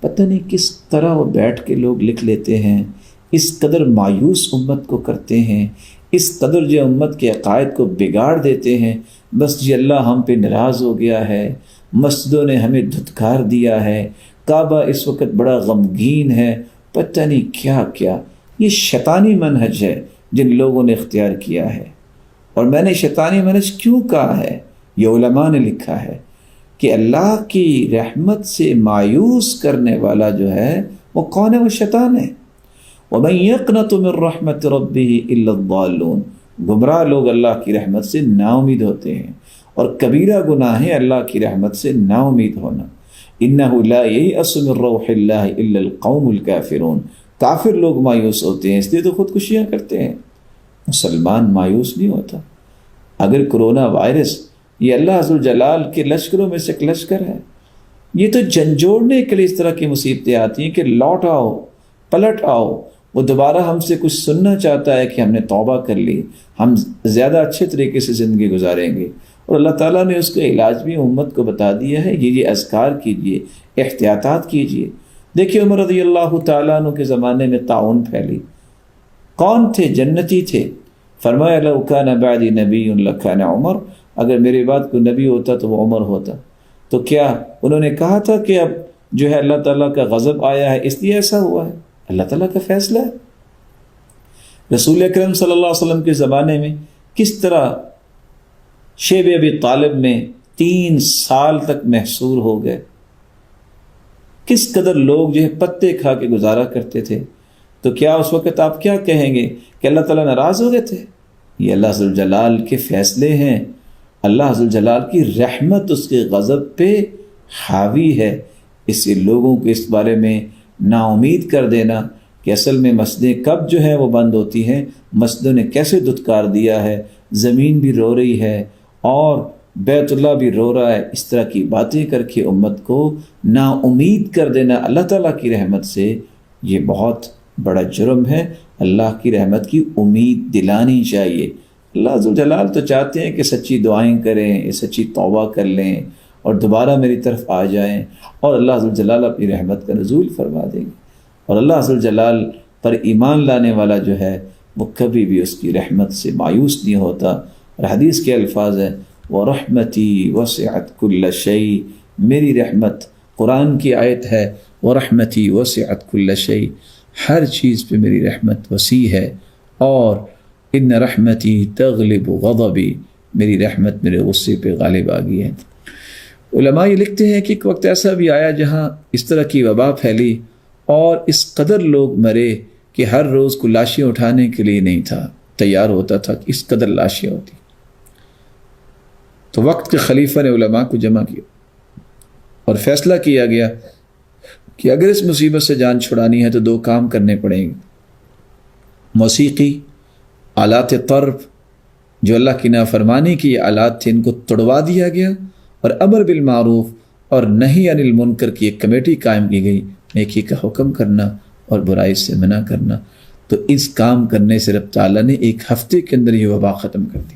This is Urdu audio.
پتہ نہیں کس طرح وہ بیٹھ کے لوگ لکھ لیتے ہیں، اس قدر مایوس امت کو کرتے ہیں، اس قدر جو امت کے عقائد کو بگاڑ دیتے ہیں، بس جی اللہ ہم پہ ناراض ہو گیا ہے، مسجدوں نے ہمیں دھتکار دیا ہے، کعبہ اس وقت بڑا غمگین ہے، پتہ نہیں کیا کیا۔ یہ شیطانی منہج ہے جن لوگوں نے اختیار کیا ہے۔ اور میں نے شیطانی منہج کیوں کہا ہے؟ یہ علماء نے لکھا ہے کہ اللہ کی رحمت سے مایوس کرنے والا جو ہے وہ کون ہے؟ وہ شیطان ہے۔ وَمَن يَقْنَطُ مِن رَحْمَةِ رَبِّهِ إِلَّا الضَّالُّونَ، گمراہ لوگ اللہ کی رحمت سے نا امید ہوتے ہیں، اور کبیرہ گناہ ہے اللہ کی رحمت سے نا امید ہونا۔ إِنَّهُ لَا يَيْأَسُ مِن رَّوْحِ اللَّهِ إِلَّا الْقَوْمُ الْكَافِرُونَ، کافر لوگ مایوس ہوتے ہیں، اس لیے تو خودکشیاں کرتے ہیں۔ مسلمان مایوس نہیں ہوتا۔ اگر کرونا وائرس یہ اللہ عز و جلال کے لشکروں میں سے ایک لشکر ہے، یہ تو جھنجھوڑنے کے لیے اس طرح کی مصیبتیں آتی ہیں کہ لوٹ آؤ، پلٹ آؤ۔ وہ دوبارہ ہم سے کچھ سننا چاہتا ہے کہ ہم نے توبہ کر لی، ہم زیادہ اچھے طریقے سے زندگی گزاریں گے، اور اللہ تعالیٰ نے اس کا علاج بھی امت کو بتا دیا ہے۔ یہ اذکار کیجئے، احتیاطات کیجئے۔ دیکھیے عمر رضی اللہ تعالیٰ عنہ کے زمانے میں طاعون پھیلی، کون تھے؟ جنتی تھے۔ فرمایا لو کان بعدی نبی لکان عمر، اگر میرے بعد کوئی نبی ہوتا تو وہ عمر ہوتا۔ تو کیا انہوں نے کہا تھا کہ اب جو ہے اللہ تعالیٰ کا غضب آیا ہے اس لیے ایسا ہوا ہے؟ اللہ تعالیٰ کا فیصلہ ہے۔ رسول اکرم صلی اللہ علیہ وسلم کے زمانے میں کس طرح شیب ابی طالب میں 3 سال تک محصور ہو گئے، کس قدر لوگ جو ہے پتے کھا کے گزارا کرتے تھے۔ تو کیا اس وقت آپ کیا کہیں گے کہ اللہ تعالیٰ ناراض ہو گئے تھے؟ یہ اللہ عز و جلال کے فیصلے ہیں۔ اللہ عز و جلال کی رحمت اس کے غضب پہ حاوی ہے۔ اس لیے لوگوں کو اس بارے میں نا امید کر دینا کہ اصل میں مسجدیں کب جو ہے وہ بند ہوتی ہیں، مسجدوں نے کیسے دھتکار دیا ہے، زمین بھی رو رہی ہے اور بیت اللہ بھی رو رہا ہے، اس طرح کی باتیں کر کے امت کو نا امید کر دینا اللہ تعالیٰ کی رحمت سے، یہ بہت بڑا جرم ہے۔ اللہ کی رحمت کی امید دلانی چاہیے۔ اللہ عز و جلال تو چاہتے ہیں کہ سچی دعائیں کریں، سچی توبہ کر لیں اور دوبارہ میری طرف آ جائیں، اور اللہ عز و جلال اپنی رحمت کا نزول فرما دیں گے۔ اور اللہ عز و جلال پر ایمان لانے والا جو ہے وہ کبھی بھی اس کی رحمت سے مایوس نہیں ہوتا۔ اور حدیث کے الفاظ ہیں وَرَحْمَتِي وَسِعَتْ كُلَّ شَيْءٍ، میری رحمت، قرآن کی آیت ہے وَرَحْمَتِي وَسِعَتْ كُلَّ شَيْءٍ، ہر چیز پہ میری رحمت وسیع ہے، اور ان رحمتی تغلب غضبی، میری رحمت میرے غصے پہ غالب آ گئی ہے۔ علماء یہ لکھتے ہیں کہ ایک وقت ایسا بھی آیا جہاں اس طرح کی وبا پھیلی اور اس قدر لوگ مرے کہ ہر روز کو لاشیں اٹھانے کے لیے نہیں تھا تیار ہوتا تھا کہ اس قدر لاشیں ہوتی۔ تو وقت کے خلیفہ نے علماء کو جمع کیا اور فیصلہ کیا گیا کہ اگر اس مصیبت سے جان چھڑانی ہے تو 2 کام کرنے پڑیں گے۔ موسیقی، آلات طرب، جو اللہ کی نافرمانی کی یہ آلات تھے، ان کو توڑوا دیا گیا، اور امر بالمعروف اور نہی عن المنکر کی ایک کمیٹی قائم کی گئی، نیکی کا حکم کرنا اور برائی سے منع کرنا۔ تو اس کام کرنے سے رب تعالیٰ نے 1 ہفتے کے اندر یہ وبا ختم کر دی۔